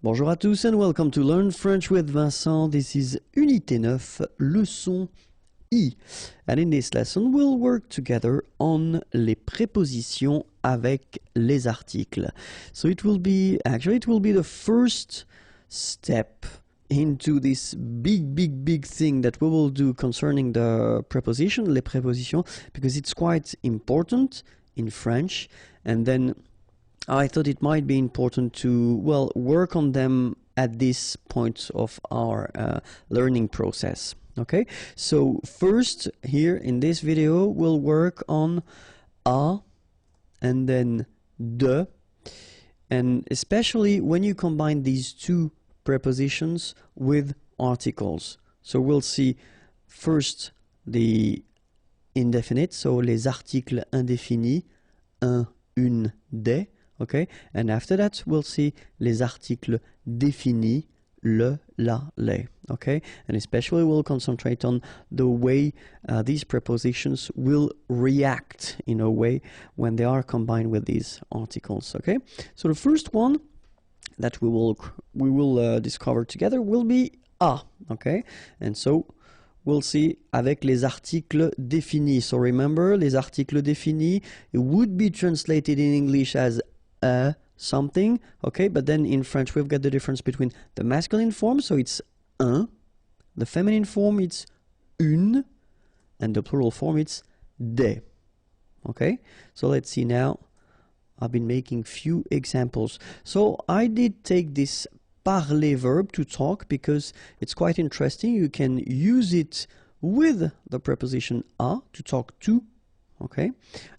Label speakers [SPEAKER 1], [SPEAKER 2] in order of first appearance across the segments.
[SPEAKER 1] Bonjour à tous and welcome to Learn French with Vincent. This is Unité 9, leçon I. And in this lesson, we'll work together on les prépositions avec les articles. So it will be the first step into this big thing that we will do concerning the preposition, les prépositions, because it's quite important in French. And then I thought it might be important to, work on them at this point of our learning process. Okay, so first here in this video, we'll work on a and then de, and especially when you combine these two prepositions with articles. So we'll see first the indefinite, so les articles indéfinis, un, une, des. Okay, and after that we'll see les articles définis, le, la, les. Okay, and especially we'll concentrate on the way these prepositions will react in a way when they are combined with these articles. Okay, so the first one that we will discover together will be a. Okay, and so we'll see avec les articles définis. So remember, les articles définis, it would be translated in English as something, okay, but then in French we've got the difference between the masculine form, so it's un, the feminine form it's une, and the plural form it's des. Okay, so let's see now. I've been making few examples. So I did take this parler verb, to talk, because it's quite interesting. You can use it with the preposition a, to talk to. Okay,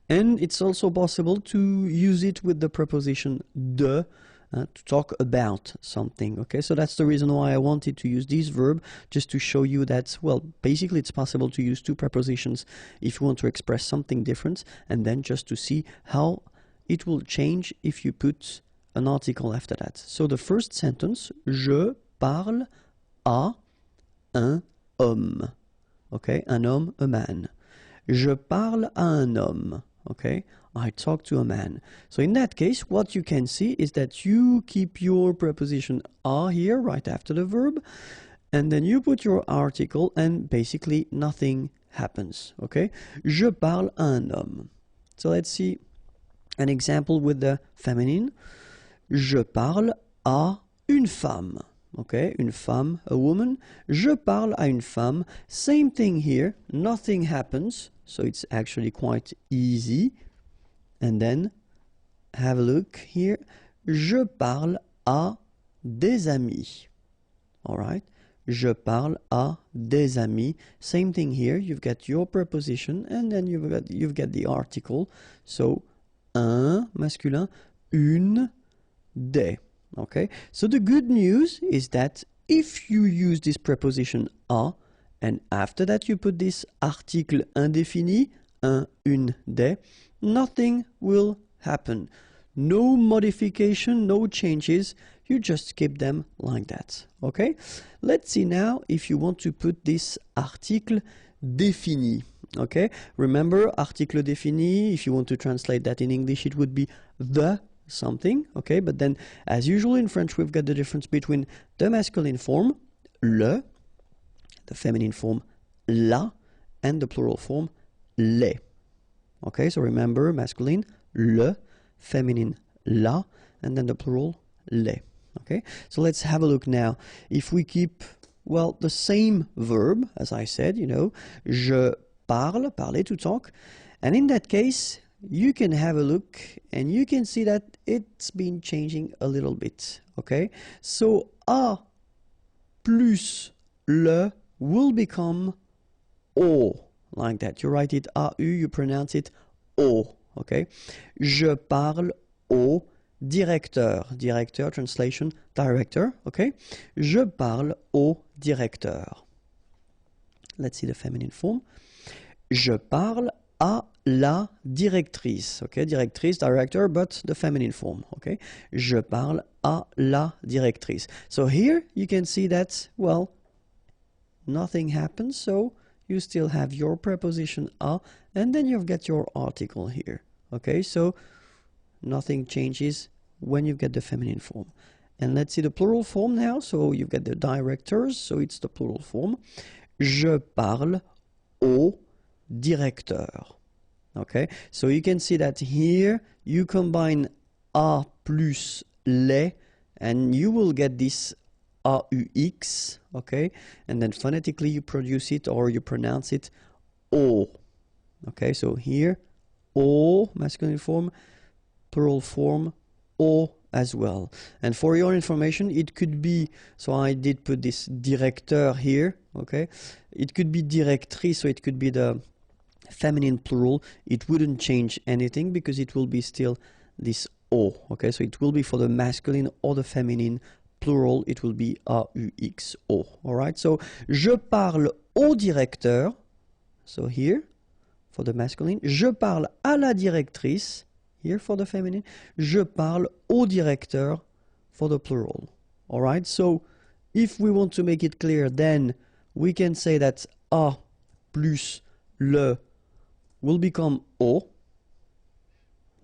[SPEAKER 1] and it's also possible to use it with the preposition de, to talk about something. Okay, so that's the reason why I wanted to use this verb, just to show you that, well, basically it's possible to use two prepositions if you want to express something different, and then just to see how it will change if you put an article after that. So the first sentence, je parle à un homme. Okay, un homme, a man. Je parle à un homme. Okay, I talk to a man. So in that case, what you can see is that you keep your preposition à here right after the verb, and then you put your article, and basically nothing happens. Okay, je parle à un homme. So let's see an example with the feminine. Je parle à une femme. Okay, une femme, a woman. Je parle à une femme. Same thing here. Nothing happens. So it's actually quite easy. And then have a look here. Je parle à des amis. All right. Je parle à des amis. Same thing here. You've got your preposition, and then you've got the article. So un masculin, une, des. Okay, so the good news is that if you use this preposition à, and after that you put this article indéfini, un, une, des, nothing will happen. No modification, no changes, you just keep them like that. Okay, let's see now if you want to put this article défini. Okay, remember, article défini, if you want to translate that in English, it would be the something. Okay, but then as usual in French we've got the difference between the masculine form le, the feminine form la, and the plural form les. Okay, so remember, masculine le, feminine la, and then the plural les. Okay, so let's have a look now. If we keep, well, the same verb, as I said, you know, je parle, parler, to talk, and in that case you can have a look and you can see that it's been changing a little bit. Okay, so a plus le will become o, like that. You write it au, you pronounce it o. Okay, je parle au directeur. Directeur, translation, director. Okay, je parle au directeur. Let's see the feminine form. Je parle à la directrice. Okay, directrice, director, but the feminine form. Okay, je parle à la directrice. So here you can see that, well, nothing happens, so you still have your preposition à, and then you've got your article here. Okay, so nothing changes when you get the feminine form. And let's see the plural form now. So you've got the directors, so it's the plural form. Je parle au directeur. Okay, so you can see that here you combine a plus les, and you will get this aux, okay, and then phonetically you produce it or you pronounce it o. Okay, so here o, masculine form, plural form o as well. And for your information, it could be, so I did put this directeur here, okay, it could be directrice, so it could be the feminine plural. It wouldn't change anything because it will be still this o, okay, so it will be for the masculine or the feminine plural, it will be aux, o. All right, so je parle au directeur, so here for the masculine, je parle à la directrice, here for the feminine, je parle au directeur for the plural. All right, so if we want to make it clear, then we can say that a plus le will become o,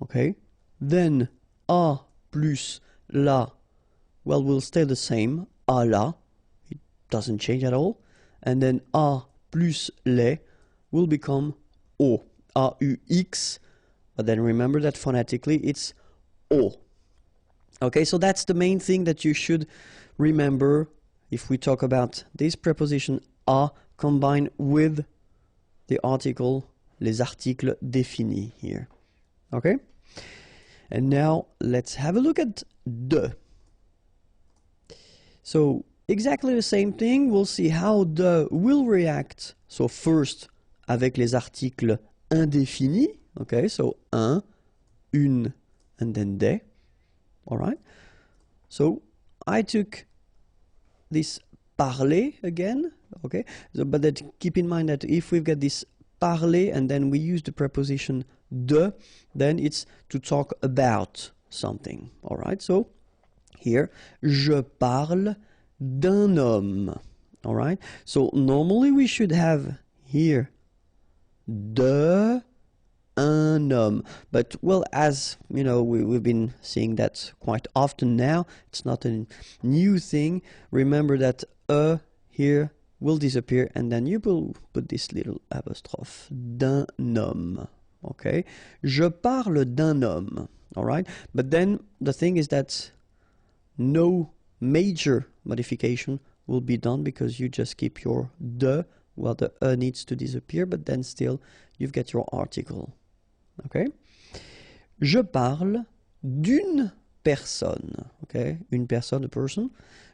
[SPEAKER 1] okay, then a plus la, well, will stay the same, a la, it doesn't change at all, and then a plus les will become o, aux, but then remember that phonetically it's o. Okay, so that's the main thing that you should remember if we talk about this preposition a combined with the article, les articles définis here. Okay? And now let's have a look at de. So exactly the same thing, we'll see how de will react. So first avec les articles indéfinis, okay, so un, une, and then des. All right? So I took this parler again, okay, so, but that, keep in mind that if we've got this parler and then we use the preposition de, then it's to talk about something. All right, so here, je parle d'un homme. All right, so normally we should have here de un homme, but well, as you know, we've been seeing that quite often now. It's not a new thing. Remember that here will disappear, and then you will put this little apostrophe, d'un homme. Okay, je parle d'un homme. All right, but then the thing is that no major modification will be done because you just keep your de. Well, the needs to disappear, but then still you've got your article. Okay, je parle d'une personne. Okay, une personne, a person.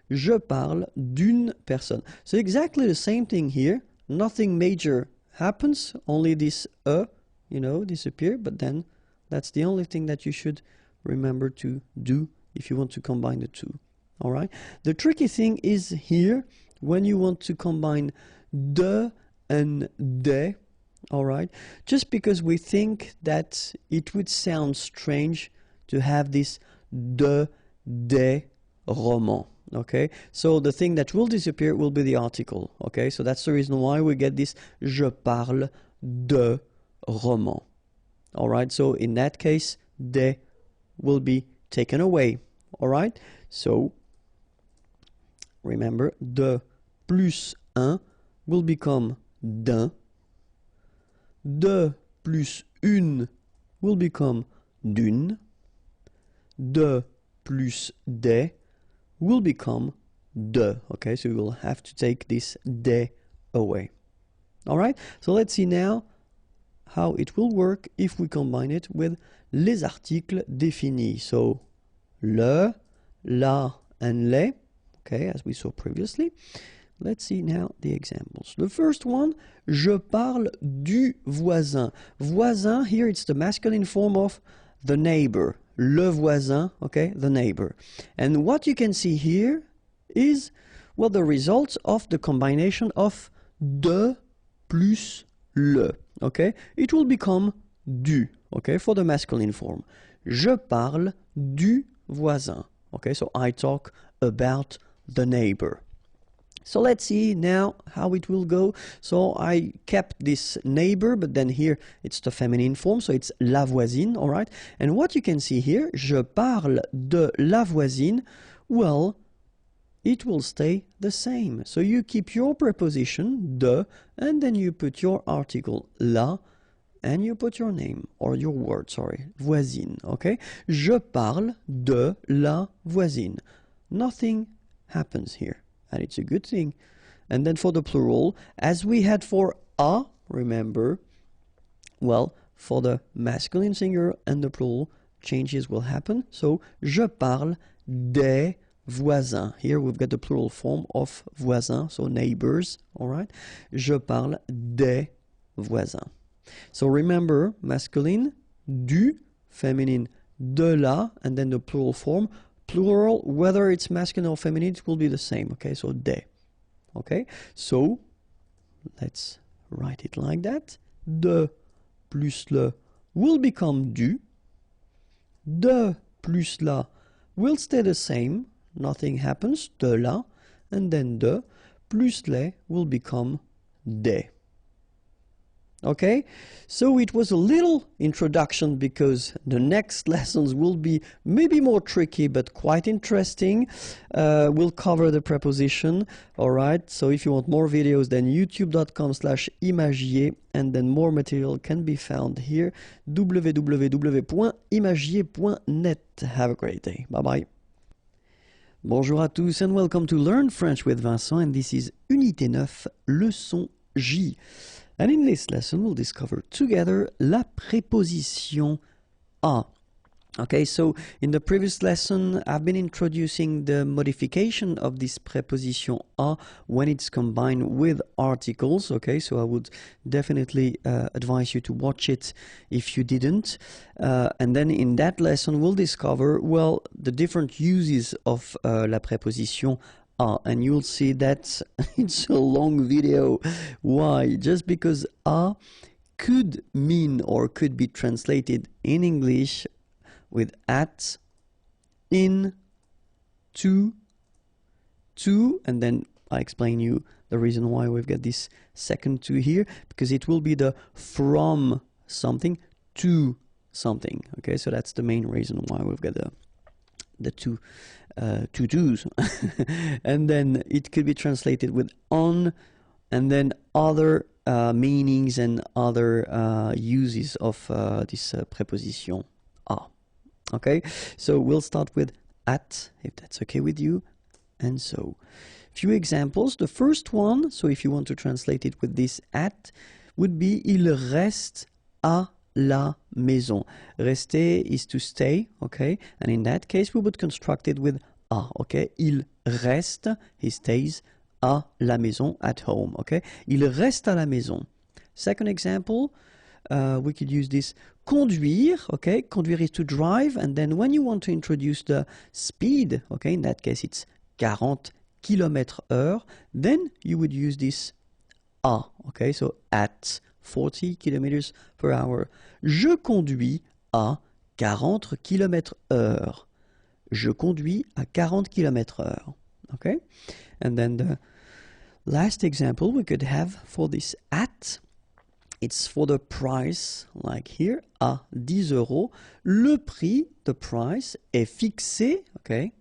[SPEAKER 1] Je parle d'une personne. So exactly the same thing here. Nothing major happens, only this you know, disappear, but then that's the only thing that you should remember to do if you want to combine the two. All right. The tricky thing is here when you want to combine de and des. All right. Just because we think that it would sound strange to have this de, des, roman. Okay, so the thing that will disappear will be the article. Okay, so that's the reason why we get this je parle de roman. All right, so in that case, des will be taken away. All right, so remember, de plus un will become d'un. De plus une will become d'une. De plus des will become de. Okay, so we will have to take this des away. All right, so let's see now how it will work if we combine it with les articles définis. So le, la, and les. Okay, as we saw previously. Let's see now the examples. The first one, je parle du voisin. Voisin, here it's the masculine form of the neighbor. Le voisin, okay, the neighbor. And what you can see here is, well, the result of the combination of de plus le, okay? It will become du, okay, for the masculine form. Je parle du voisin, okay? So I talk about the neighbor. So let's see now how it will go. So I kept this neighbor, but then here it's the feminine form, so it's la voisine, all right? And what you can see here, je parle de la voisine, well, it will stay the same. So you keep your preposition, de, and then you put your article, la, and you put your name, or your word, sorry, voisine, okay? Je parle de la voisine. Nothing happens here, and it's a good thing. And then for the plural, as we had for a, remember, well, for the masculine singular and the plural, changes will happen. So, je parle des voisins. Here we've got the plural form of voisins, so neighbors, all right? Je parle des voisins. So remember, masculine, du, feminine, de la, and then the plural form. Plural, whether it's masculine or feminine, it will be the same, okay? So, des. Okay? So, let's write it like that. De plus le will become du. De plus la will stay the same. Nothing happens. De la. And then de plus les will become des. Okay, so it was a little introduction because the next lessons will be maybe more tricky but quite interesting. We'll cover the preposition, all right? So if you want more videos, then youtube.com/imagier, and then more material can be found here, www.imagier.net. Have a great day. Bye-bye. Bonjour à tous and welcome to Learn French with Vincent, and this is Unité 9, leçon J. And in this lesson, we'll discover together la préposition a. Okay, so in the previous lesson, I've been introducing the modification of this preposition a when it's combined with articles. Okay, so I would definitely advise you to watch it if you didn't. And then in that lesson, we'll discover, well, the different uses of la préposition and you'll see that it's a long video. Why? Just because a could mean or could be translated in English with at, in, to, and then I explain you the reason why we've got this second to here, because it will be the from something to something. Okay, so that's the main reason why we've got the two to-dos. And then it could be translated with on, and then other meanings and other uses of this preposition a. Okay, so we'll start with at, if that's okay with you. And so, few examples. The first one, so if you want to translate it with this at, would be il reste à la maison. Rester is to stay, okay? And in that case, we would construct it with a, okay? Il reste, he stays, à la maison, at home, okay? Il reste à la maison. Second example, we could use this conduire, okay? Conduire is to drive, and then when you want to introduce the speed, okay? In that case, it's 40 km/h, then you would use this à, okay? So at 40 km per hour. Je conduis à 40 km/h. Je conduis à 40 km/h. Okay? And then the last example we could have for this at, it's for the price, like here, à 10 euros. Le prix, the price, est fixé, okay,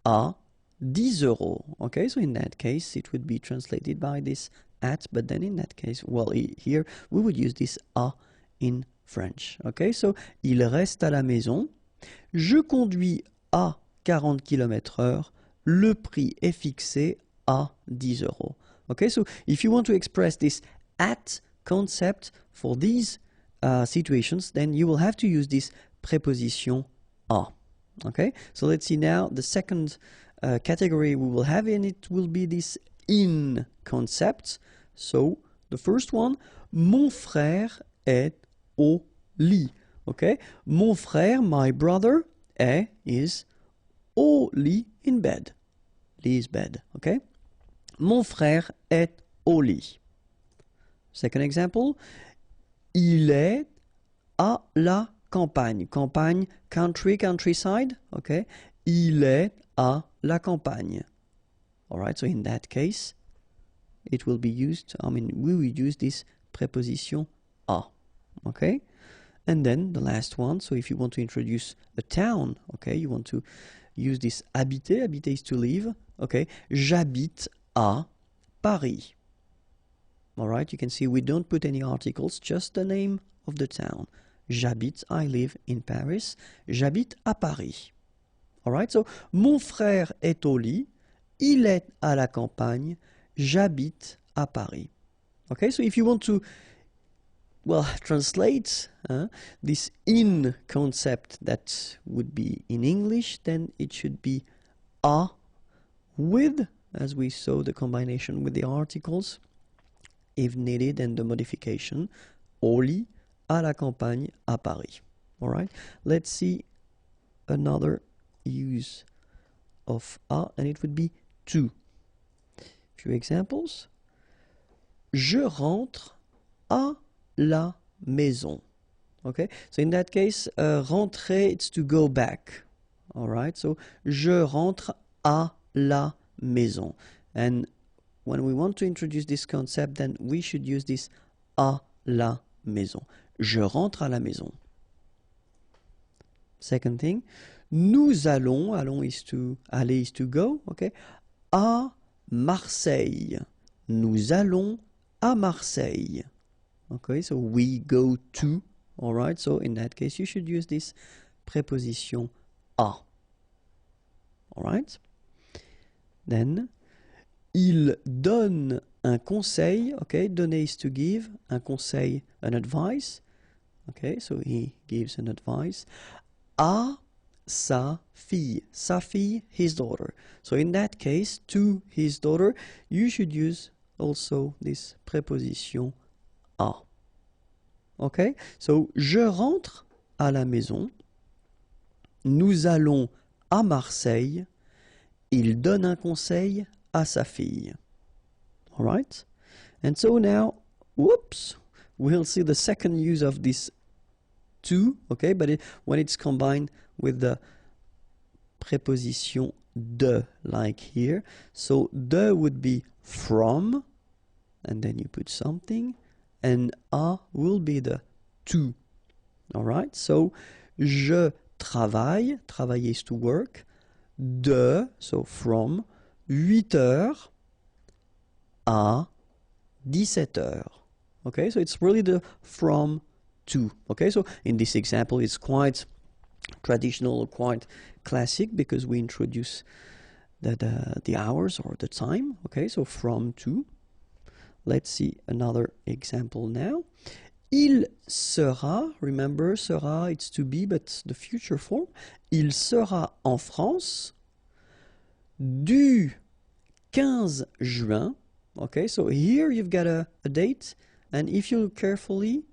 [SPEAKER 1] à 10 euros. Okay, so in that case, it would be translated by this at, but then in that case, well, here we would use this à in French. Okay, so il reste à la maison. Je conduis à 40 km/h. Le prix est fixé à 10 euros. Okay, so if you want to express this at concept for these situations, then you will have to use this preposition à. Okay, so let's see now the second category we will have, and it will be this in concept. So the first one, mon frère est au lit. Okay, mon frère, my brother, is au lit, in bed. Lit is bed. Okay, mon frère est au lit. Second example, il est à la campagne. Campagne, country, countryside. Okay, il est à la campagne. All right, so in that case, it will be used, we will use this preposition à. Okay, and then the last one, so if you want to introduce a town, okay, you want to use this habiter. Habiter is to live. Okay, j'habite à Paris. All right, you can see we don't put any articles, just the name of the town. J'habite, I live in Paris. J'habite à Paris. All right, so mon frère est au lit. Il est à la campagne. J'habite à Paris. Okay, so if you want to, well, translate this in concept that would be in English, then it should be à with, as we saw the combination with the articles, if needed, and the modification, au lit, à la campagne, à Paris. All right, let's see another use of à, and it would be to. Few examples. Je rentre à la maison. Okay, so in that case, rentrer, it's to go back. All right, so je rentre à la maison. And when we want to introduce this concept, then we should use this à la maison. Je rentre à la maison. Second thing, nous allons, allons is to, aller is to go, okay, à Marseille. Nous allons à Marseille. Okay, so we go to, all right, so in that case you should use this preposition à. All right. Then, il donne un conseil, okay, donner is to give, un conseil, an advice, okay, so he gives an advice, à sa fille, his daughter. So in that case, to his daughter, you should use also this preposition à. Okay, so je rentre à la maison, nous allons à Marseille, il donne un conseil à sa fille. All right, and so now, whoops, we'll see the second use of this to, okay, but when it's combined with the preposition de, like here. So de would be from, and then you put something, and à will be the to. All right, so je travaille, travailler is to work, de, so from, 8 heures à 17 heures. Okay, so it's really the from to. Okay, so in this example, it's quite traditional, quite classic, because we introduce the hours or the time. Okay, so from to. Let's see another example now. Il sera, remember, sera, it's to be, but the future form. Il sera en France du 15 juin. Okay, so here you've got a date, and if you look carefully,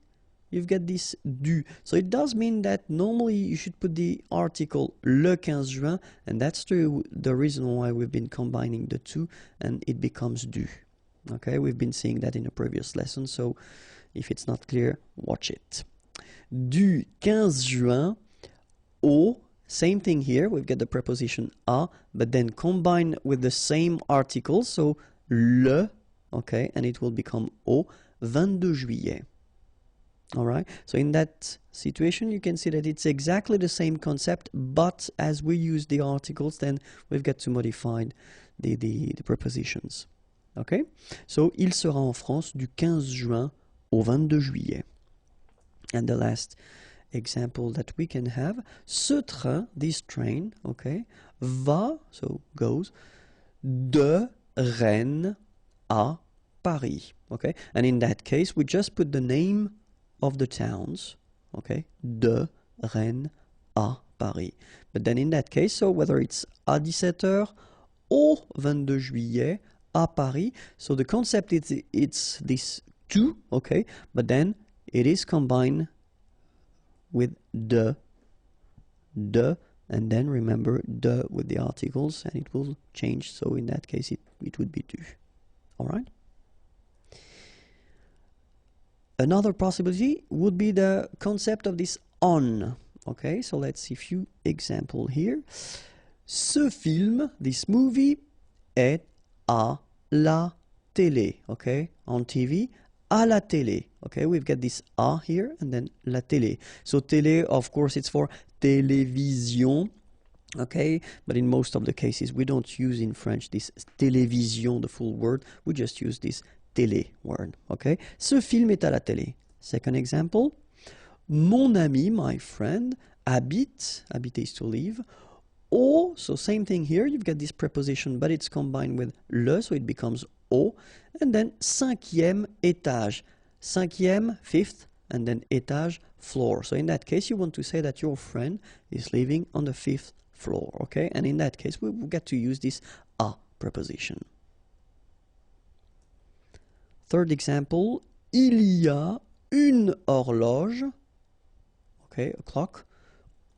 [SPEAKER 1] you've got this du. So it does mean that normally you should put the article le 15 juin, and that's the reason why we've been combining the two, and it becomes du. Okay, we've been seeing that in a previous lesson, so if it's not clear, watch it. Du 15 juin au, same thing here, we've got the preposition à, but then combined with the same article, so le, okay, and it will become au 22 juillet. All right, so in that situation, you can see that it's exactly the same concept, but as we use the articles, then we've got to modify the prepositions. Okay, so il sera en France du 15 juin au 22 juillet. And the last example that we can have, ce train, this train, okay, va, so goes, de Rennes à Paris. Okay, and in that case, we just put the name of the towns, okay, de Rennes à Paris. But then in that case, so whether it's à 17 heures au 22 juillet à Paris, so the concept is it's this to, okay, but then it is combined with de, and then remember de with the articles, and it will change, so in that case it would be du. All right. Another possibility would be the concept of this on. Okay, so let's see a few examples here. Ce film, this movie, est à la télé. Okay, on TV, à la télé. Okay, we've got this à here and then la télé. So télé, of course, it's for télévision. Okay, but in most of the cases we don't use in French this télévision, the full word, we just use this télé word. Okay, ce film est à la télé. Second example, mon ami, my friend, habite, habiter is to live, au, so same thing here, you've got this preposition but it's combined with le, so it becomes au, and then cinquième étage, cinquième, fifth, and then étage, floor. So in that case you want to say that your friend is living on the fifth floor, okay? And in that case we get to use this a preposition. Third example, il y a une horloge, okay, a clock,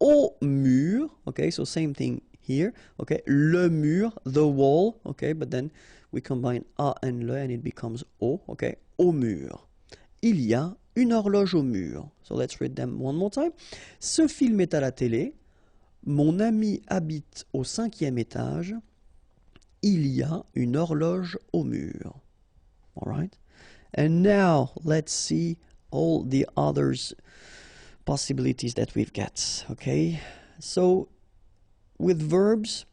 [SPEAKER 1] au mur, okay, so same thing here, okay, le mur, the wall, okay, but then we combine a and le and it becomes au, okay, au mur. Il y a une horloge au mur. So let's read them one more time. Ce film est à la télé. Mon ami habite au 5e étage. Il y a une horloge au mur. All right? And now let's see all the others possibilities that we've got, okay? So with verbs,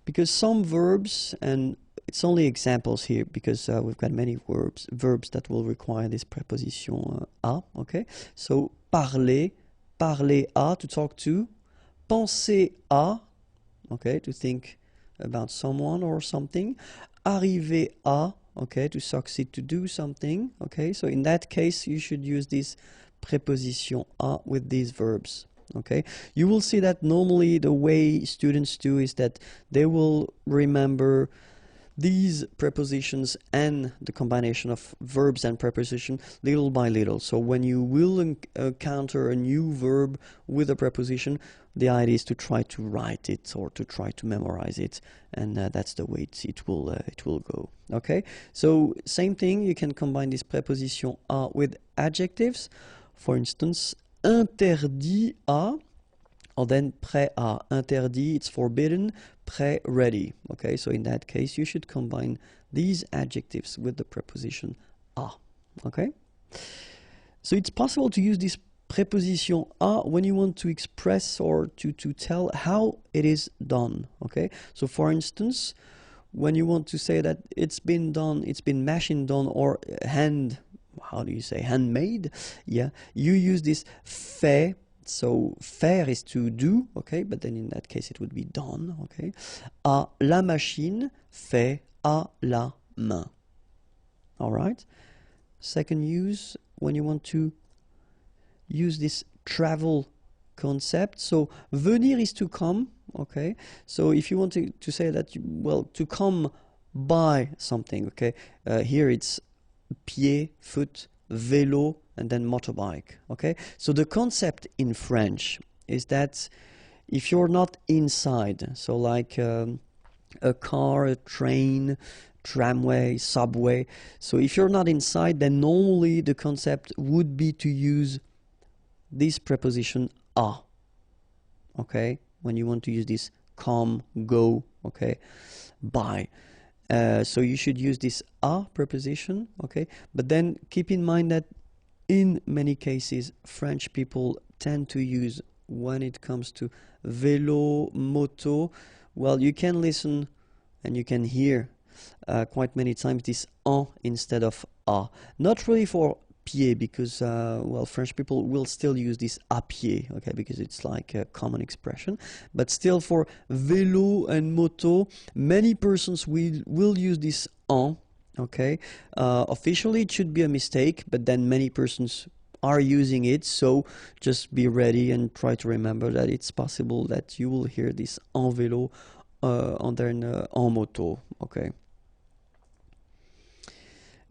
[SPEAKER 1] because some verbs, and it's only examples here because we've got many verbs that will require this preposition a, okay? So parler, parler à, to talk to, penser à, okay, to think about someone or something, arriver à, okay, to succeed to do something, okay? So in that case you should use this preposition a with these verbs. Okay, you will see that normally the way students do is that they will remember these prepositions and the combination of verbs and preposition little by little. So when you will encounter a new verb with a preposition, the idea is to try to write it or to try to memorize it, and that's the way it will go. Okay, so same thing, you can combine this preposition a with adjectives. For instance, interdit à, or then prêt à. Interdit, it's forbidden. Prêt, ready. Okay, so in that case, you should combine these adjectives with the preposition à. Okay? So it's possible to use this preposition à when you want to express or to tell how it is done. Okay? So for instance, when you want to say that it's been done, it's been machine done, or handmade, yeah, you use this fait. So faire is to do, okay, but then in that case it would be done, okay. À la machine, fait à la main. All right. Second use, when you want to use this travel concept, so venir is to come, okay. So if you want to say that, to come by something, okay, here it's pied, foot, vélo, and then motorbike, okay? So the concept in French is that if you're not inside, so like a car, a train, tramway, subway, so if you're not inside, then normally the concept would be to use this preposition à, okay? When you want to use this come, go, okay, by. So you should use this à preposition, okay? But then keep in mind that in many cases, French people tend to use, when it comes to vélo, moto, well, you can listen and you can hear quite many times this en instead of à. Not really for pied, because French people will still use this à pied, okay, because it's like a common expression. But still, for vélo and moto, many persons will use this en. Okay, officially it should be a mistake, but then many persons are using it, so just be ready and try to remember that it's possible that you will hear this en vélo en moto. Okay.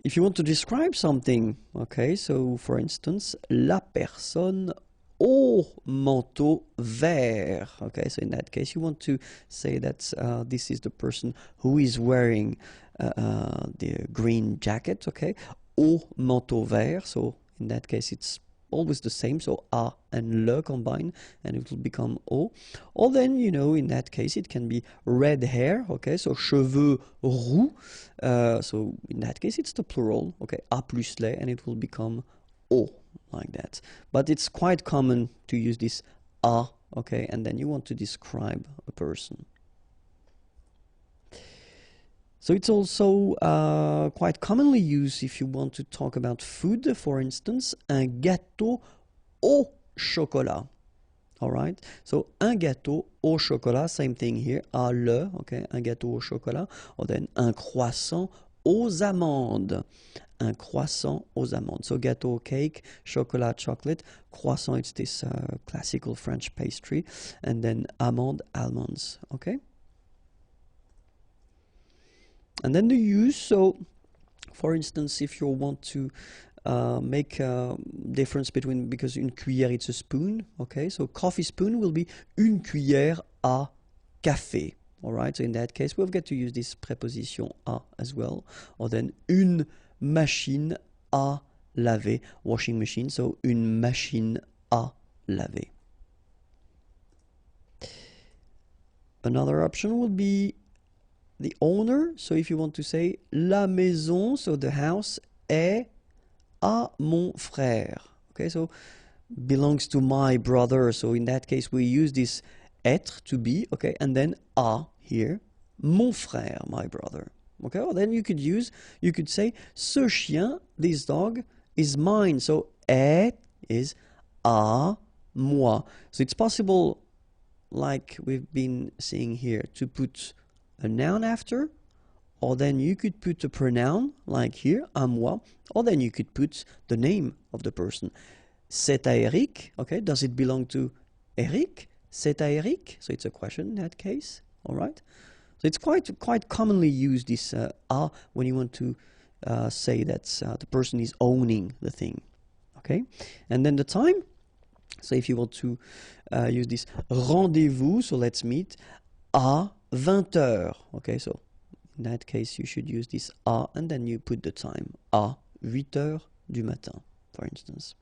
[SPEAKER 1] If you want to describe something, okay, so for instance, la personne au manteau vert. Okay, so in that case, you want to say that this is the person who is wearing the green jacket, okay, au manteau vert. So in that case, it's always the same, so a and le combine, and it will become o. Or then, in that case, it can be red hair, okay, so cheveux roux. So in that case, it's the plural, okay, a plus le, and it will become o, like that. But it's quite common to use this a, okay, and then you want to describe a person. So it's also quite commonly used if you want to talk about food. For instance, un gâteau au chocolat. All right. So un gâteau au chocolat, same thing here. À le, okay, un gâteau au chocolat. Or then un croissant aux amandes. Un croissant aux amandes. So gâteau, cake, chocolat, chocolate. Croissant, it's this classical French pastry. And then amande, almonds. Okay. And then the use, so for instance, if you want to make a difference between, because une cuillère it's a spoon, okay, so coffee spoon will be une cuillère à café, all right, so in that case we've got to use this preposition à as well, or then une machine à laver, washing machine, so une machine à laver. Another option would be the owner, so if you want to say la maison, so the house est à mon frère, okay, so belongs to my brother, so in that case we use this être to be, okay, and then à here, mon frère, my brother, okay, or then you could say ce chien, this dog is mine, so est is à moi, so it's possible, like we've been seeing here, to put a noun after, or then you could put a pronoun, like here, à moi, or then you could put the name of the person. C'est à Eric, okay, does it belong to Eric? C'est à Eric, so it's a question in that case, all right? So it's quite commonly used, this à, when you want to say that the person is owning the thing, okay? And then the time, so if you want to use this rendezvous, so let's meet à 20 heures, okay, so in that case you should use this à and then you put the time, à 8 heures du matin, for instance.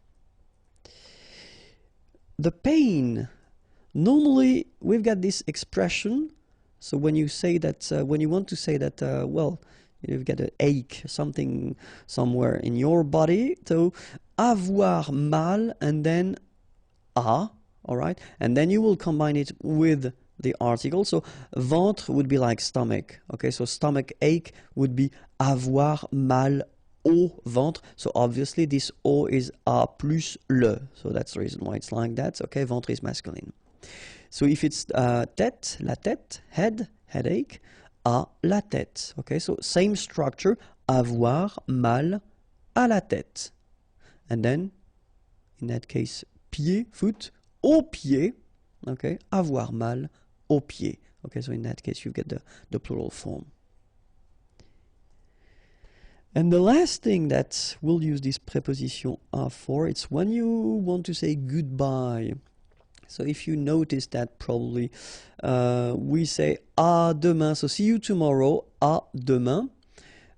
[SPEAKER 1] The pain, normally we've got this expression, so when you say that, when you want to say that, well, you've got an ache, something somewhere in your body, so avoir mal and then à, all right, and then you will combine it with the article, so ventre would be like stomach, okay, so stomach ache would be avoir mal au ventre, so obviously this au is a plus le, so that's the reason why it's like that, okay, ventre is masculine. So if it's tête, la tête, head, headache, à la tête, okay, so same structure, avoir mal à la tête, and then in that case pied, foot, au pied, okay, avoir mal au pied. Okay, so in that case, you get the plural form. And the last thing that we'll use this preposition à for, it's when you want to say goodbye. So if you notice that probably we say à demain, so see you tomorrow, à demain,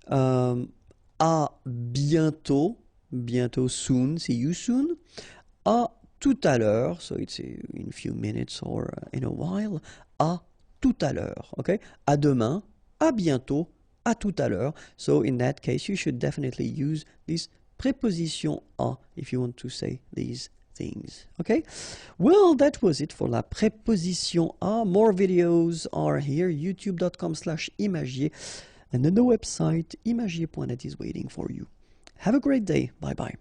[SPEAKER 1] à bientôt, bientôt soon, see you soon, à tout à l'heure, so it's in a few minutes or in a while, à tout à l'heure, okay? À demain, à bientôt, à tout à l'heure. So in that case, you should definitely use this preposition à if you want to say these things, okay? Well, that was it for la preposition à. More videos are here, youtube.com/imagier, and then the website imagier.net is waiting for you. Have a great day. Bye-bye.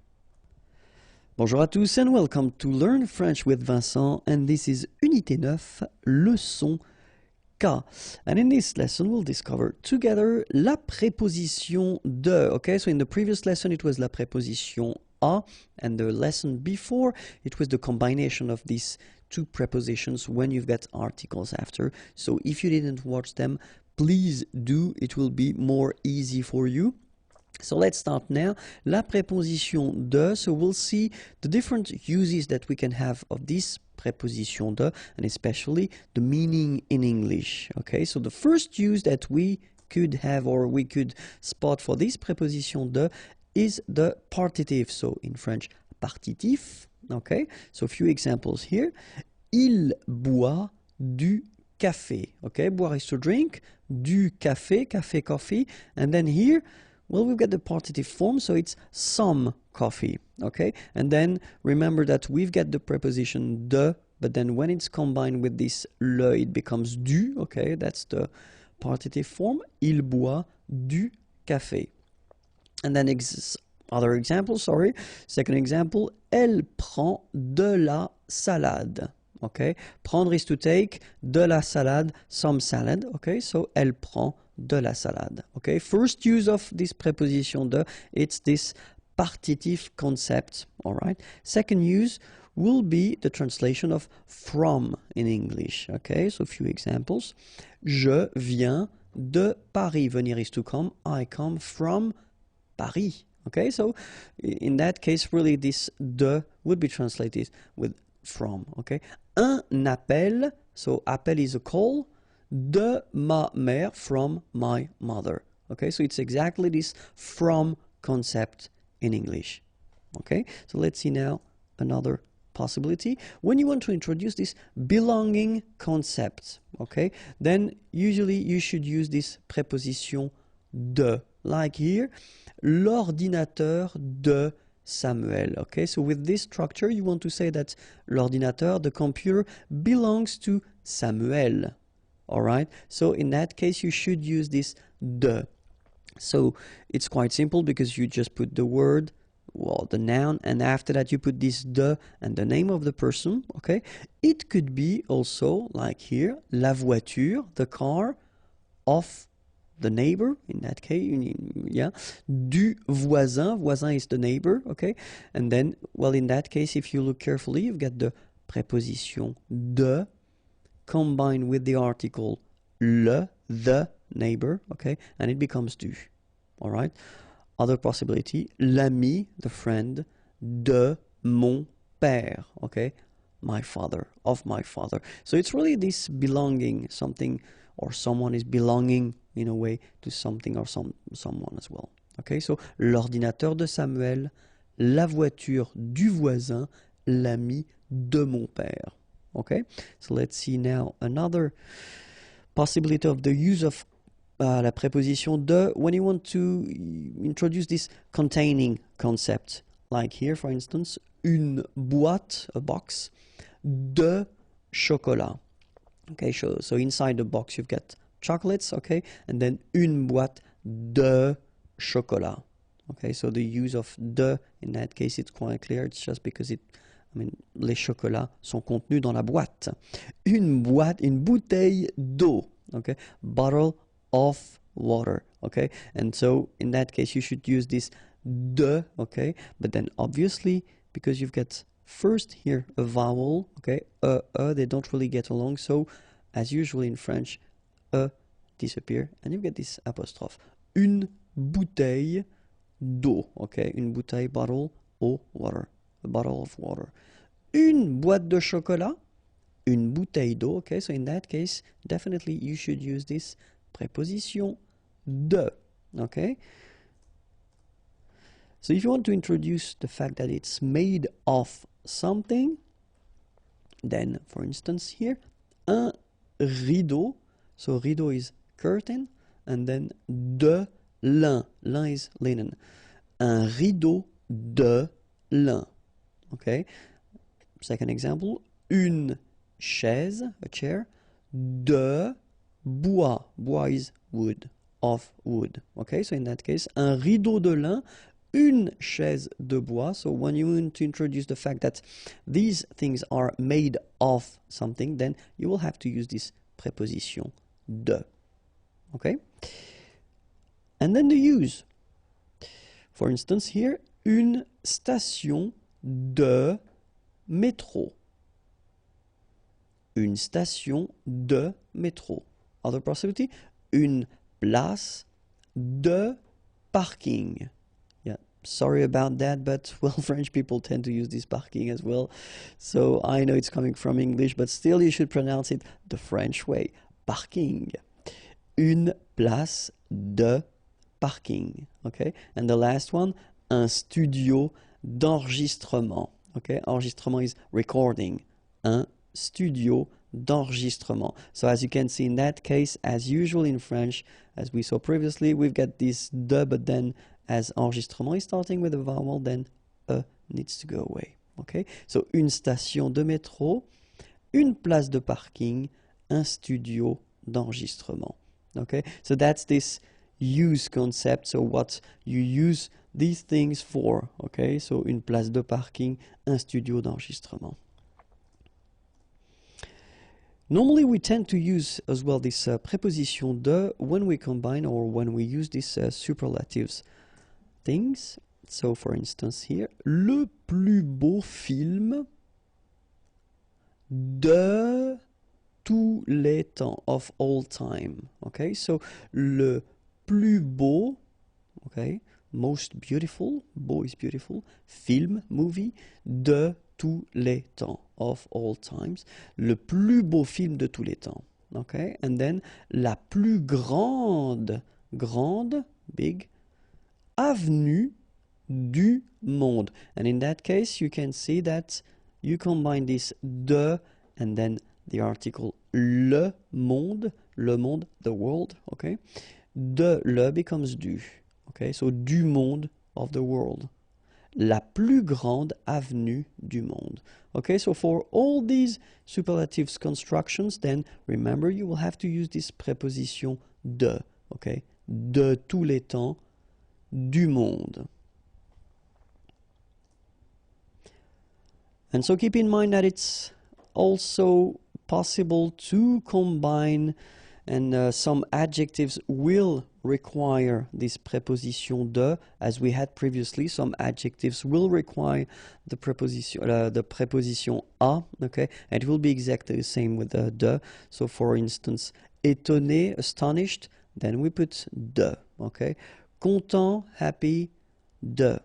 [SPEAKER 1] Bonjour à tous and welcome to Learn French with Vincent, and this is Unité 9, leçon K. And in this lesson we'll discover together la préposition de. Okay, so in the previous lesson it was la préposition à, and the lesson before it was the combination of these two prepositions when you've got articles after. So if you didn't watch them, please do, it will be more easy for you. So let's start now. La préposition de, so we'll see the different uses that we can have of this préposition de, and especially the meaning in English. Okay, so the first use that we could have or we could spot for this préposition de is the partitive. So in French, partitif. Okay, so a few examples here. Il boit du café. Okay, boire is to drink, du café, café, coffee, and then here, well, we've got the partitive form, so it's some coffee, okay? And then remember that we've got the preposition de but then when it's combined with this le, it becomes du, okay? That's the partitive form. Il boit du café. And then other example, sorry. Second example, elle prend de la salade. Okay, prendre is to take, de la salade, some salad. Okay, so elle prend de la salade. Okay, first use of this preposition de, it's this partitive concept. All right. Second use will be the translation of from in English. Okay, so a few examples. Je viens de Paris. Venir is to come. I come from Paris. Okay, so in that case, really this de would be translated with from. Okay, un appel, so appel is a call, de ma mère, from my mother. Okay, so it's exactly this from concept in English. Okay, so let's see now another possibility. When you want to introduce this belonging concept, okay, then usually you should use this preposition de, like here, l'ordinateur de Samuel. Okay, so with this structure, you want to say that l'ordinateur, the computer, belongs to Samuel. All right, so in that case, you should use this de. So it's quite simple because you just put the word, well, the noun, and after that you put this de and the name of the person. Okay, it could be also like here, la voiture, the car of the neighbor, in that case, yeah, du voisin, voisin is the neighbor, okay, and then, well, in that case, if you look carefully, you've got the preposition de combined with the article le, the neighbor, okay, and it becomes du, all right. Other possibility, l'ami, the friend, de mon père, okay, my father, of my father. So it's really this belonging, something or someone is belonging in a way to something or someone as well. Okay, so l'ordinateur de Samuel, la voiture du voisin, l'ami de mon père. Okay, so let's see now another possibility of the use of la préposition de when you want to introduce this containing concept. Like here, for instance, une boîte, a box, de chocolat. Okay, so inside the box you've got chocolates, okay, and then une boîte de chocolat. Okay, so the use of de in that case it's quite clear. It's just because les chocolats sont contenus dans la boîte. Une bouteille d'eau. Okay, bottle of water. Okay, and so in that case you should use this de. Okay, but then obviously because you've got first here a vowel, okay, they don't really get along, so as usual in French, disappear, and you get this apostrophe. Une bouteille d'eau, okay, une bouteille, bottle, eau, water, a bottle of water. Une boîte de chocolat, une bouteille d'eau, okay, so in that case, definitely you should use this preposition de, okay. So if you want to introduce the fact that it's made of something, then for instance here, un rideau, so rideau is curtain, and then de lin, lin is linen, un rideau de lin, okay. Second example, une chaise, a chair, de bois, bois is wood, of wood, okay, so in that case, un rideau de lin, une chaise de bois. So when you want to introduce the fact that these things are made of something, then you will have to use this preposition de. Okay? And then the use. For instance, here, une station de métro. Une station de métro. Other possibility, une place de parking. Sorry about that, but well, French people tend to use this parking as well. So I know it's coming from English, but still you should pronounce it the French way. Parking. Une place de parking. Okay? And the last one, un studio d'enregistrement. Okay? Enregistrement is recording. Un studio d'enregistrement. So as you can see in that case, as usual in French, as we saw previously, we've got this de, but then as enregistrement is starting with a vowel, then needs to go away. Okay, so une station de métro, une place de parking, un studio d'enregistrement. Okay, so that's this use concept, so what you use these things for. Okay, so une place de parking, un studio d'enregistrement. Normally we tend to use as well this preposition de when we combine or when we use these superlatives things. So for instance here, le plus beau film de tous les temps, of all time. Okay, so le plus beau, okay, most beautiful, beau is beautiful, film, movie, de tous les temps, of all times. Le plus beau film de tous les temps. Okay, and then la plus grande, big, avenue du monde. And in that case, you can see that you combine this de and then the article le monde, the world, okay? De le becomes du, okay? So du monde, of the world. La plus grande avenue du monde. Okay, so for all these superlatives constructions, then remember you will have to use this preposition de, okay? De tous les temps, du monde. And so keep in mind that it's also possible to combine, and some adjectives will require this preposition de, as we had previously. Some adjectives will require the preposition a, okay, and it will be exactly the same with the de. So for instance, étonné, astonished, then we put de, okay. Content, happy, de.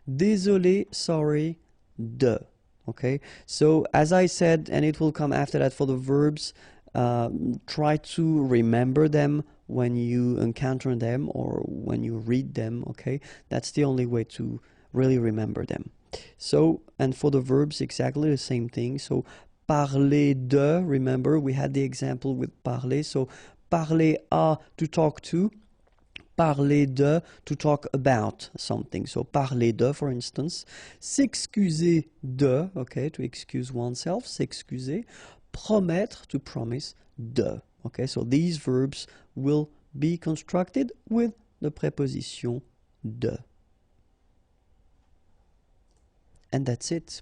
[SPEAKER 1] Désolé, sorry, de. Okay, so as I said, and it will come after that for the verbs, try to remember them when you encounter them or when you read them, okay? That's the only way to really remember them. So, and for the verbs, exactly the same thing. So, parler de, remember, we had the example with parler. So, parler à, to talk to. Parler de, to talk about something. So, parler de, for instance. S'excuser de, okay, to excuse oneself, s'excuser. Promettre, to promise, de. Okay, so these verbs will be constructed with the preposition de. And that's it.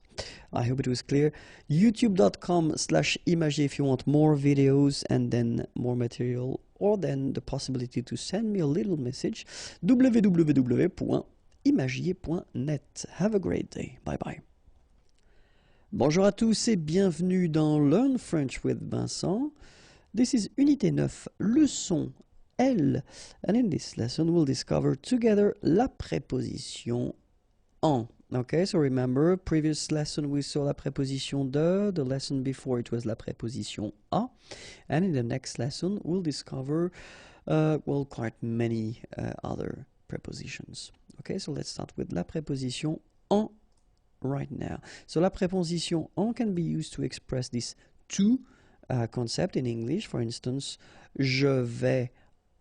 [SPEAKER 1] I hope it was clear. youtube.com/imagier if you want more videos and then more material, or then the possibility to send me a little message. www.imagier.net. Have a great day. Bye bye. Bonjour à tous et bienvenue dans Learn French with Vincent. This is Unité 9, leçon L. And in this lesson we'll discover together la préposition en. Okay, so remember, previous lesson we saw la préposition de, the lesson before it was la préposition a, and in the next lesson we'll discover, well, quite many other prepositions. Okay, so let's start with la préposition en right now. So la préposition en can be used to express this to concept in English. For instance, je vais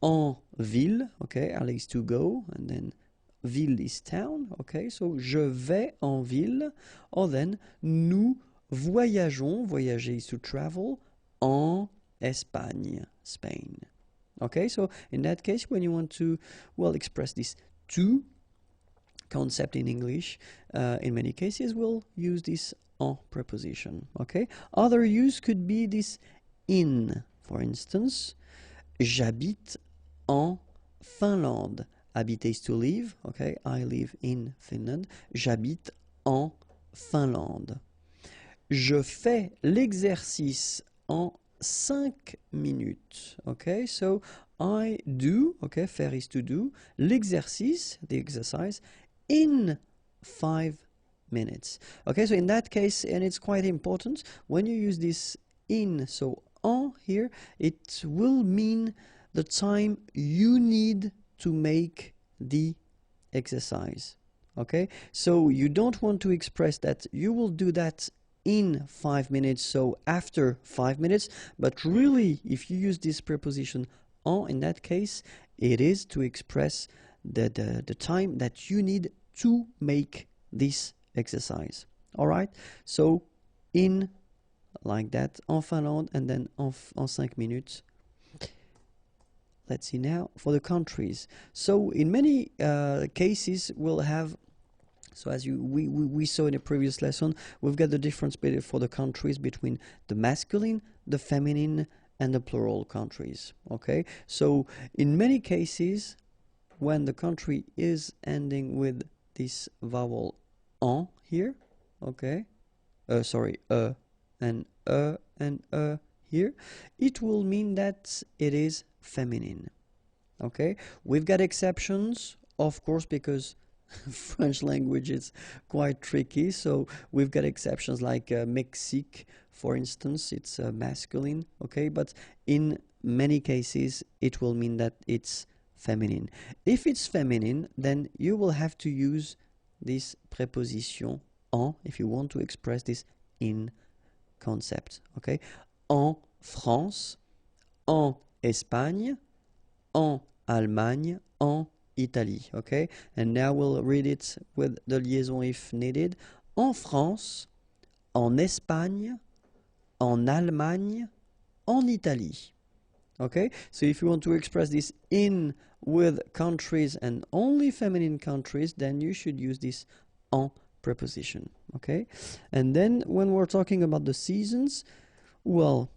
[SPEAKER 1] en ville, okay, aller is to go, and then ville is town, okay, so je vais en ville, or then nous voyageons, voyager is to travel, en Espagne, Spain. Okay, so in that case, when you want to, well, express this to concept in English, in many cases we'll use this en preposition, okay? Other use could be this in. For instance, j'habite en Finlande. Habiter is to live, okay? I live in Finland. J'habite en Finlande. Je fais l'exercice en 5 minutes, okay? So I do, okay, faire is to do, l'exercice, the exercise, in 5 minutes. Okay, so in that case, and it's quite important, when you use this in, so en here, it will mean the time you need to make the exercise. Okay, so you don't want to express that you will do that in 5 minutes, so after 5 minutes, but really, if you use this preposition en, in that case, it is to express the time that you need to make this exercise. All right, so in like that, en Finlande, and then en 5 minutes. Let's see now for the countries. So in many cases, we'll have, so as we saw in a previous lesson, we've got the difference for the countries between the masculine, the feminine, and the plural countries. Okay, so in many cases, when the country is ending with this vowel en here, okay, and here, it will mean that it is feminine. Okay, we've got exceptions, of course, because French language is quite tricky, so we've got exceptions like Mexique, for instance, it's masculine, okay, but in many cases it will mean that it's feminine. If it's feminine, then you will have to use this preposition en if you want to express this in concept, okay? En France, en Espagne, en Allemagne, en Italie, okay? And now we'll read it with the liaison if needed. En France, en Espagne, en Allemagne, en Italie. Okay? So if you want to express this in with countries and only feminine countries, then you should use this en preposition, okay? And then when we're talking about the seasons, well,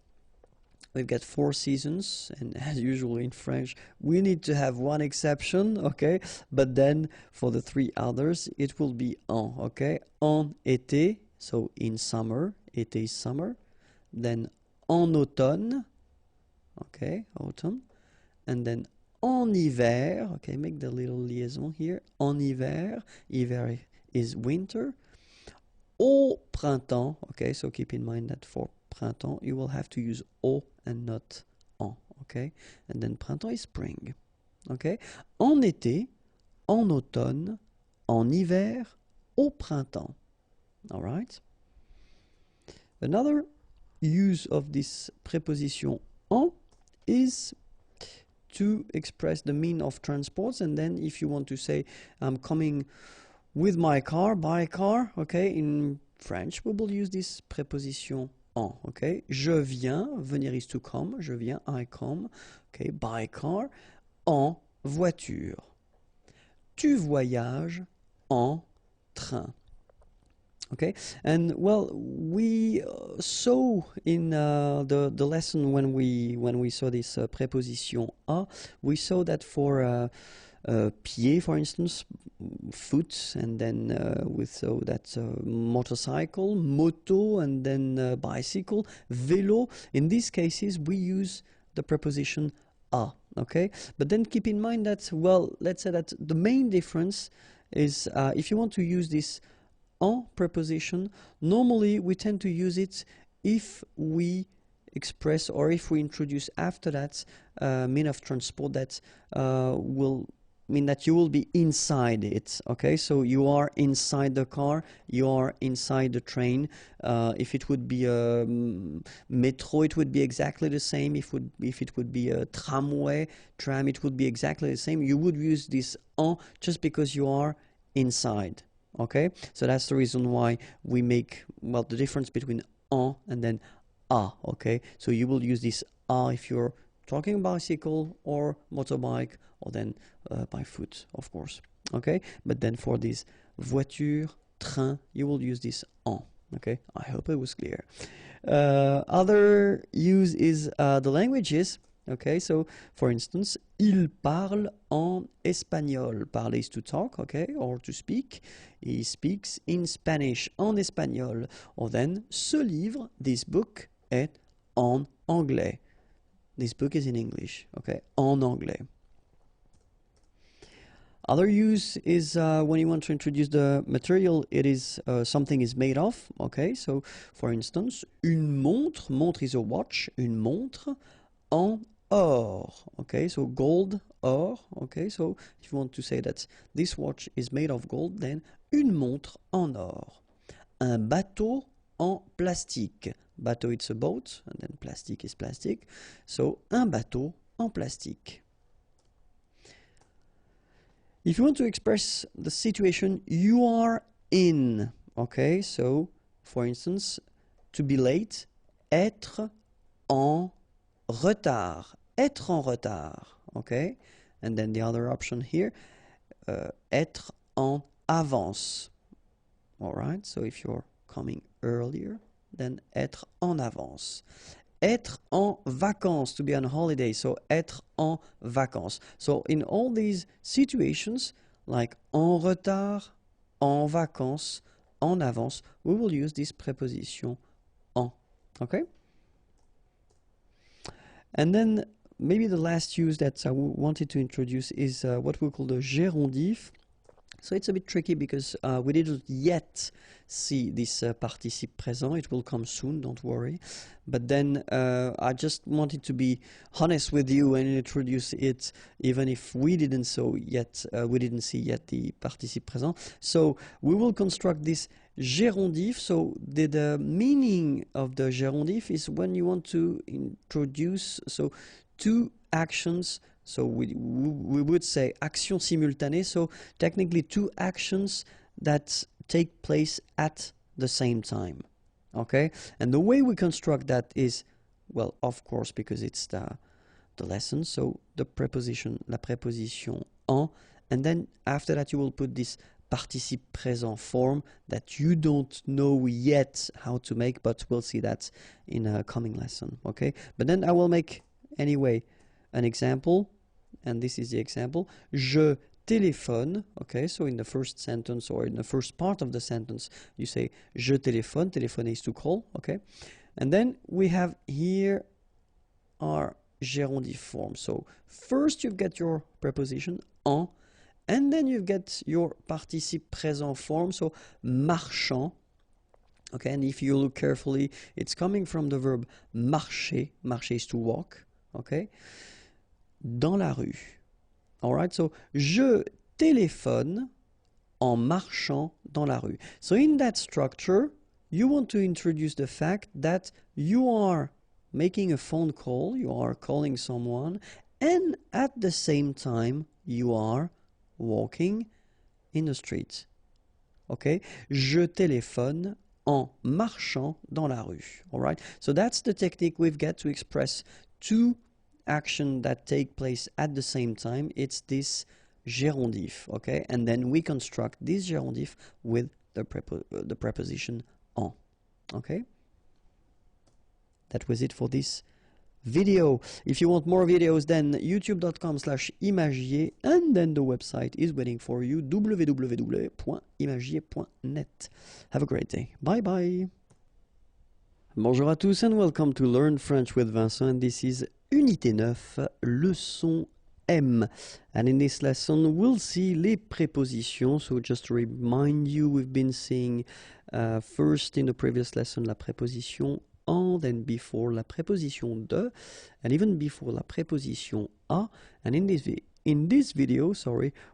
[SPEAKER 1] we've got 4 seasons, and as usual in French, we need to have one exception, okay? But then for the 3 others, it will be en, okay? En été, so in summer, été is summer. Then en automne, okay, autumn. And then en hiver, okay, make the little liaison here. En hiver, hiver is winter. Au printemps, okay, so keep in mind that for printemps, you will have to use au and not en, okay? And then printemps is spring, okay? En été, en automne, en hiver, au printemps, all right? Another use of this preposition en is to express the mean of transports, and then if you want to say I'm coming with my car, by car, okay, in French we will use this preposition en, okay? Je viens, venir is to come, je viens, I come, okay, by car, en voiture. Tu voyages en train. Okay, and well, we saw in the lesson when we saw this preposition a, we saw that for pied, for instance, foot, and then we saw that motorcycle, moto, and then bicycle, vélo. In these cases, we use the preposition a. Okay, but then keep in mind that, well, let's say that the main difference is if you want to use this en preposition, normally we tend to use it if we express or if we introduce after that mean of transport that will mean that you will be inside it, okay? So you are inside the car, you are inside the train. If it would be a metro, it would be exactly the same. If it would be a tramway, tram, it would be exactly the same. You would use this en just because you are inside. Okay, so that's the reason why we make, well, the difference between en and then a, okay? So you will use this a if you're talking bicycle or motorbike, or then by foot, of course, okay? But then for this voiture, train, you will use this en, okay? I hope it was clear. Other use is the languages. Okay, so for instance, il parle en espagnol. Parler is to talk, okay, or to speak. He speaks in Spanish, en espagnol. Or then, ce livre, this book, est en anglais. This book is in English, okay, en anglais. Other use is when you want to introduce the material it is something is made of, okay, so for instance, une montre, montre is a watch, une montre en or, okay, so gold, or, okay, so if you want to say that this watch is made of gold, then une montre en or. Un bateau en plastique. Bateau, it's a boat, and then plastique is plastic, so un bateau en plastique. If you want to express the situation you are in, okay, so for instance, to be late, être en retard. Être en retard. Okay? And then the other option here, être en avance. All right? So if you're coming earlier, then être en avance. Être en vacances, to be on holiday. So être en vacances. So in all these situations, like en retard, en vacances, en avance, we will use this preposition en. Okay? And then maybe the last use that I wanted to introduce is what we call the gérondif. So it's a bit tricky because we didn't yet see this participe présent. It will come soon, don't worry. But then I just wanted to be honest with you and introduce it, even if we didn't see yet the participe présent. So we will construct this gérondif. So the meaning of the gérondif is when you want to introduce two actions. So we would say action simultanée, so technically two actions that take place at the same time. Okay? And the way we construct that is, well, of course, because it's the lesson, so the preposition, la préposition en, and then after that you will put this participe présent form that you don't know yet how to make, but we'll see that in a coming lesson. Okay? But then I will make, anyway, an example, and this is the example. Je téléphone. Okay, so in the first sentence or in the first part of the sentence, you say je téléphone. Téléphoner is to call. Okay, and then we have here our gérondif form. So first you've got your preposition en, and then you get your participe présent form. So marchand. Okay, and if you look carefully, it's coming from the verb marcher. Marcher is to walk. Okay. Dans la rue. All right, so je téléphone en marchant dans la rue. So in that structure, you want to introduce the fact that you are making a phone call, you are calling someone, and at the same time, you are walking in the street. Okay? Je téléphone en marchant dans la rue. All right? So that's the technique we've got to express two action that take place at the same time. It's this gérondif, okay? And then we construct this gérondif with the preposition en, okay? That was it for this video. If you want more videos, then youtube.com/imagier, and then the website is waiting for you, www.imagier.net. Have a great day. Bye bye. Bonjour à tous and welcome to Learn French with Vincent, and this is Unité 9, leçon M. And in this lesson, we'll see les prépositions. So just to remind you, we've been seeing first in the previous lesson la préposition en, then before la préposition de, and even before la préposition à. And in this video,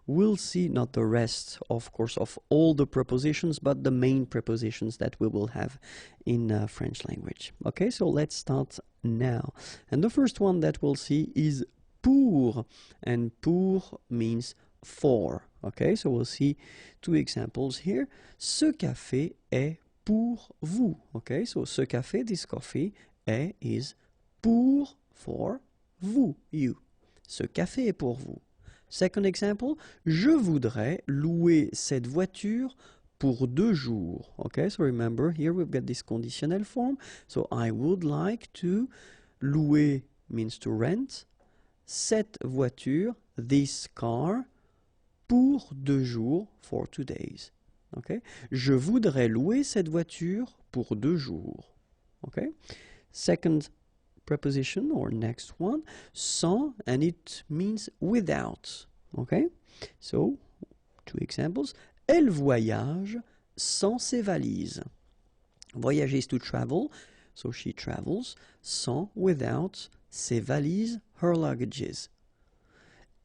[SPEAKER 1] we'll see not the rest, of course, of all the prepositions, but the main prepositions that we will have in French language. Okay, so let's start now. And the first one that we'll see is pour, and pour means for. Okay, so we'll see two examples here. Ce café est pour vous. Okay, so ce café, this coffee, is pour, for, vous, you. Ce café est pour vous. Second example, je voudrais louer cette voiture pour 2 jours. Okay, so remember here we've got this conditional form. So I would like to, louer means to rent, cette voiture, this car, pour 2 jours, for 2 days. Okay, je voudrais louer cette voiture pour 2 jours. Okay, second preposition or next one, sans, and it means without. Okay, so two examples. Elle voyage sans ses valises. Voyager is to travel, so she travels, sans, without, ses valises, her luggages.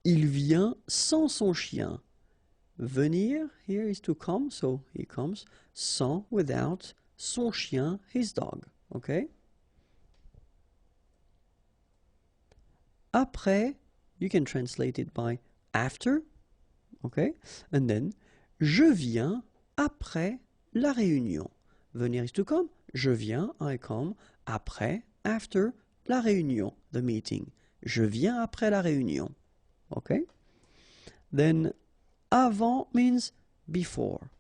[SPEAKER 1] Il vient sans son chien. Venir here is to come, so he comes, sans, without, son chien, his dog. Okay? Après, you can translate it by after, okay? And then, je viens après la réunion. Venir is to come, Je viens, I come, après, after, la réunion, the meeting. Je viens après la réunion. Okay? Then, avant means before.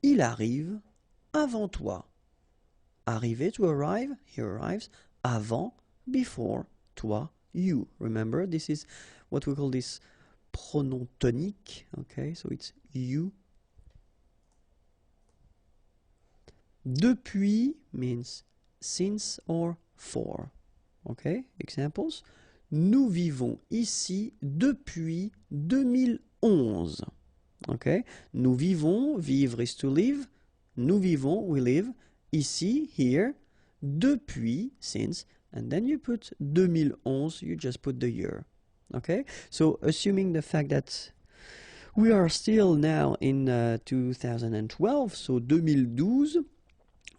[SPEAKER 1] Il arrive avant toi. Arriver, to arrive, he arrives. Avant, before, toi, you. Remember, this is what we call this pronom tonique. Okay, so it's you. Depuis means since or for. Okay, examples. Nous vivons ici depuis 2011. Okay, nous vivons, vivre is to live. Nous vivons, we live, ici, here, depuis, since, and then you put 2011, you just put the year. Okay, so assuming the fact that we are still now in 2012, so 2012,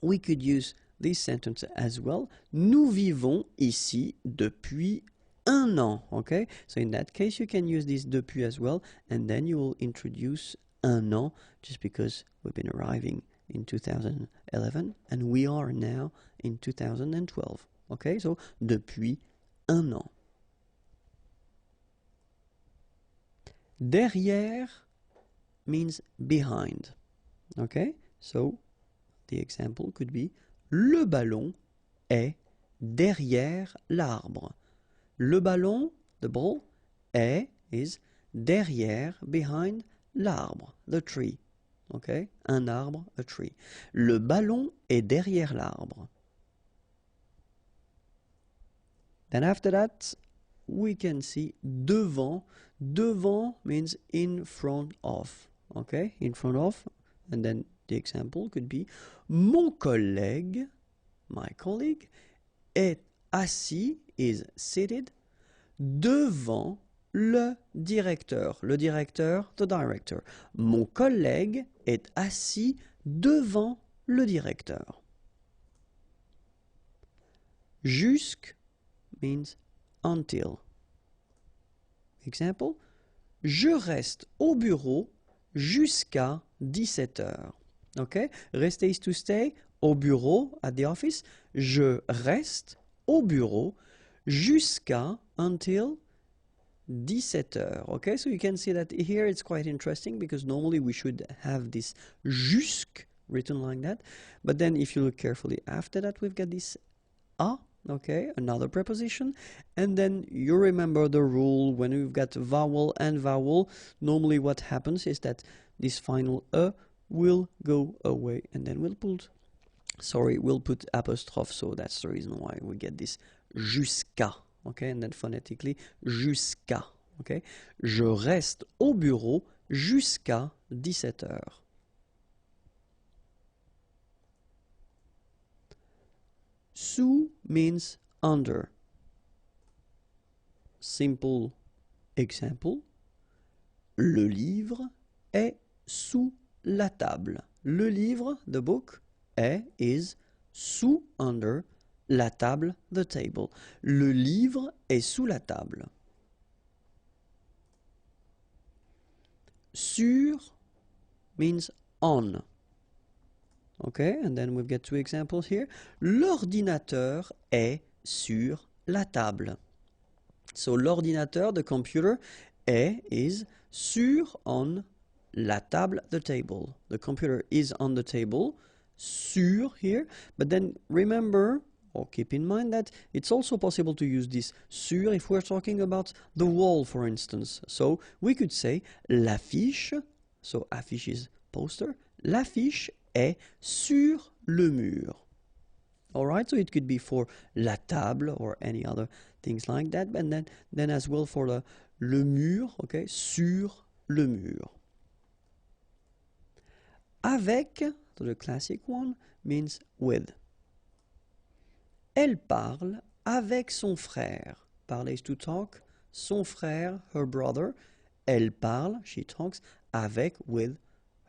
[SPEAKER 1] we could use this sentence as well. Nous vivons ici depuis un an. Okay, so in that case, you can use this depuis as well, and then you will introduce un an just because we've been arriving in 2011 and we are now in 2012. Okay, so depuis un an. Derrière means behind. Okay, so the example could be le ballon est derrière l'arbre. Le ballon, the ball, est, is derrière, behind l'arbre, the tree. Okay, un arbre, a tree. Le ballon est derrière l'arbre. Then after that, we can see devant. Devant means in front of. Okay, in front of. And then the example could be mon collègue, my colleague, est assis, is seated, devant le directeur. Le directeur, the director. Mon collègue est assis devant le directeur. Jusque means until. Example, je reste au bureau jusqu'à 17 heures. Okay? Rester is to stay, au bureau, at the office. Je reste au bureau jusqu'à, until 17 heures. Okay, so you can see that here it's quite interesting because normally we should have this jusque written like that. But then if you look carefully after that, we've got this a, okay, another preposition. And then you remember the rule when we've got vowel and vowel. Normally what happens is that this final a will go away and then we'll put apostrophe. So that's the reason why we get this jusqu'à. Okay, and then phonetically, jusqu'à. Okay, je reste au bureau jusqu'à 17 heures. Sous means under. Simple example. Le livre est sous la table. Le livre, the book, est, is, sous, under, la table, the table. Le livre est sous la table. Sur means on. Okay, and then we've got two examples here. L'ordinateur est sur la table. So l'ordinateur, the computer, est, is, sur, on, la table, the table. The computer is on the table, sur here, but then remember, or keep in mind that it's also possible to use this sur if we're talking about the wall, for instance. So we could say l'affiche, so affiche is poster, l'affiche est sur le mur. Alright, so it could be for la table or any other things like that, and then as well for le mur, okay, sur le mur. Avec, so the classic one, means with. Elle parle avec son frère. Parler is to talk. Son frère, her brother. Elle parle, she talks, avec, with,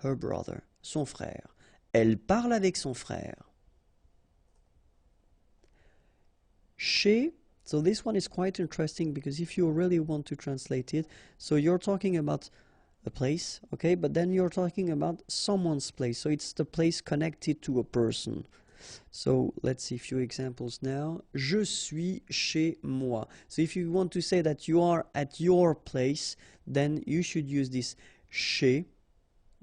[SPEAKER 1] her brother, son frère. Elle parle avec son frère. Chez, so this one is quite interesting because if you really want to translate it, so you're talking about a place, okay? But then you're talking about someone's place, so it's the place connected to a person. So let's see a few examples now. Je suis chez moi. So if you want to say that you are at your place, then you should use this chez,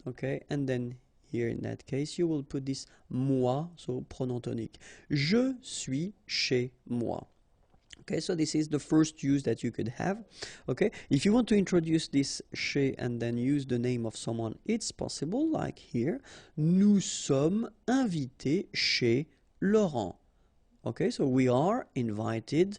[SPEAKER 1] okay? And then here in that case, you will put this moi, so pronom tonique. Je suis chez moi. Okay, so this is the first use that you could have. Okay, if you want to introduce this chez and then use the name of someone, it's possible, like here. Nous sommes invités chez Laurent. Okay, so we are invited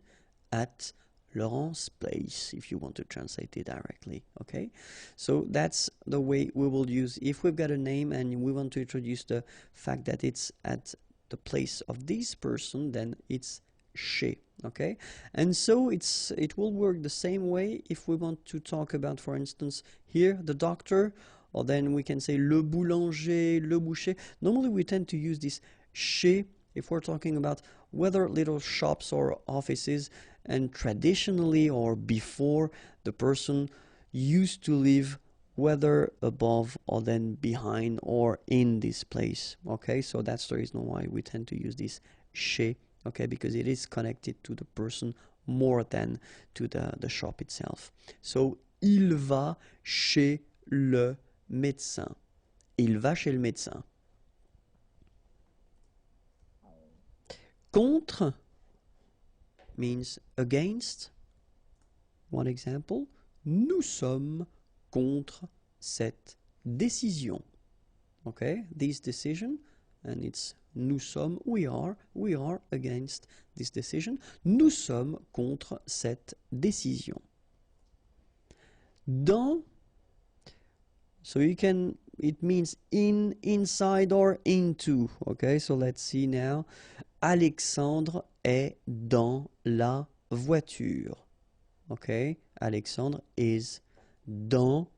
[SPEAKER 1] at Laurent's place, if you want to translate it directly. Okay, so that's the way we will use if we've got a name and we want to introduce the fact that it's at the place of this person, then it's chez. Okay, and so it will work the same way if we want to talk about, for instance, here the doctor, or then we can say le boulanger, le boucher. Normally we tend to use this chez if we're talking about whether little shops or offices, and traditionally or before, the person used to live whether above or then behind or in this place. Okay, so that's the reason why we tend to use this chez. Okay, because it is connected to the person more than to the shop itself. So, il va chez le médecin. Il va chez le médecin. Contre means against. One example. Nous sommes contre cette décision. Okay, this decision, and it's nous sommes, we are against this decision. Nous sommes contre cette décision. Dans, so you can, it means in, inside, or into. Okay, so let's see now. Alexandre est dans la voiture. Okay, Alexandre is dans,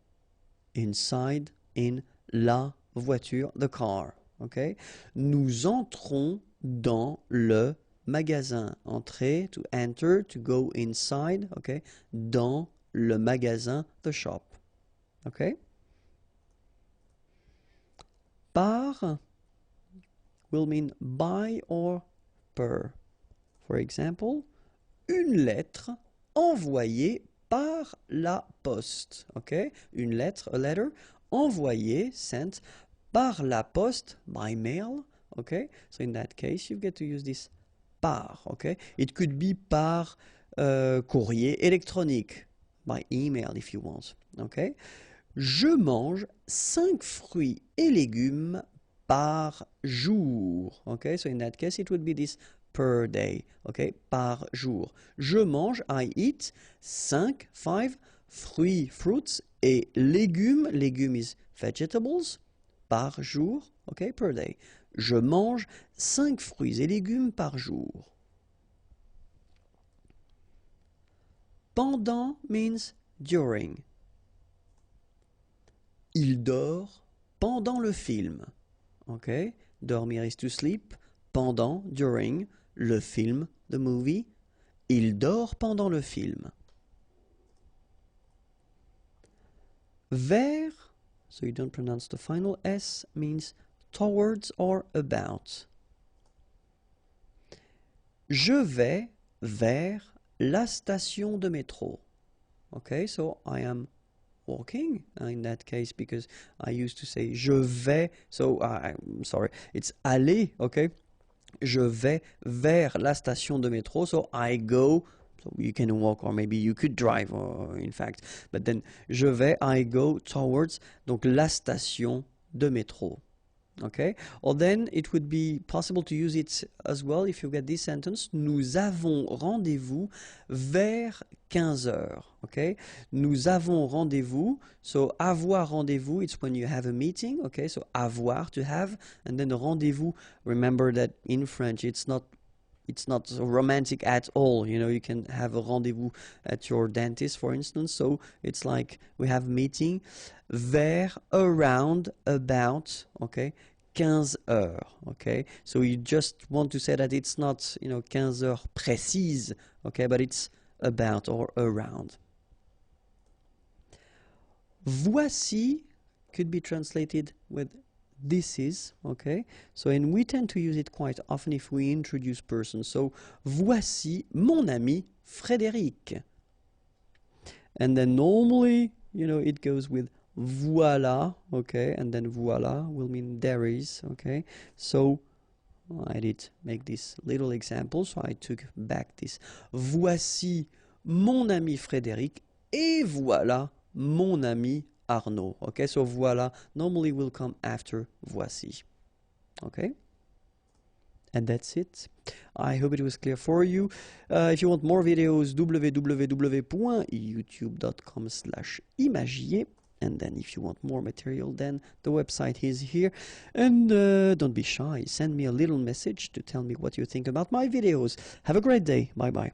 [SPEAKER 1] inside, in la voiture, the car. Okay, nous entrons dans le magasin. Entrer, to enter, to go inside. Okay, dans le magasin, the shop. Okay. Par will mean by or per. For example, une lettre envoyée par la poste. Okay, une lettre, a letter, envoyée, sent, par la poste, by mail. Okay, so in that case you get to use this par. Okay, it could be par courrier électronique, by email if you want. Okay, je mange 5 fruits et légumes par jour. Okay, so in that case it would be this per day. Okay, par jour. Je mange, I eat 5 fruits, fruits, et légumes, légumes is vegetables, par jour, okay, per day. Je mange 5 fruits et légumes par jour. Pendant means during. Il dort pendant le film. Okay, dormir is to sleep. Pendant, during, le film, the movie. Il dort pendant le film. Vers, so you don't pronounce the final S, means towards or about. Je vais vers la station de métro. Okay, so I am walking in that case, because I used to say je vais, so I'm sorry, it's aller, okay? Je vais vers la station de métro, so I go, so you can walk or maybe you could drive, in fact, but then je vais, I go towards, donc la station de métro. Okay, or then it would be possible to use it as well if you get this sentence. Nous avons rendez-vous vers 15 heures. Okay, nous avons rendez-vous. So avoir rendez-vous, it's when you have a meeting. Okay, so avoir, to have, and then rendez-vous. Remember that in French it's not romantic at all. You know, you can have a rendezvous at your dentist, for instance. So it's like we have meeting vers, around, about, okay, 15 heures, okay? So you just want to say that it's not, you know, 15 heures précises, okay, but it's about or around. Voici could be translated with this is, okay? So, and we tend to use it quite often if we introduce persons. So, voici mon ami Frédéric. And then normally, you know, it goes with voilà, okay? And then voilà will mean there is, okay? So, I did make this little example, so I took back this. Voici mon ami Frédéric et voilà mon ami Arnaud. Okay, so voilà normally will come after voici. Okay? And that's it. I hope it was clear for you. If you want more videos, www.youtube.com/imagier. And then if you want more material, then the website is here. And don't be shy. Send me a little message to tell me what you think about my videos. Have a great day. Bye-bye.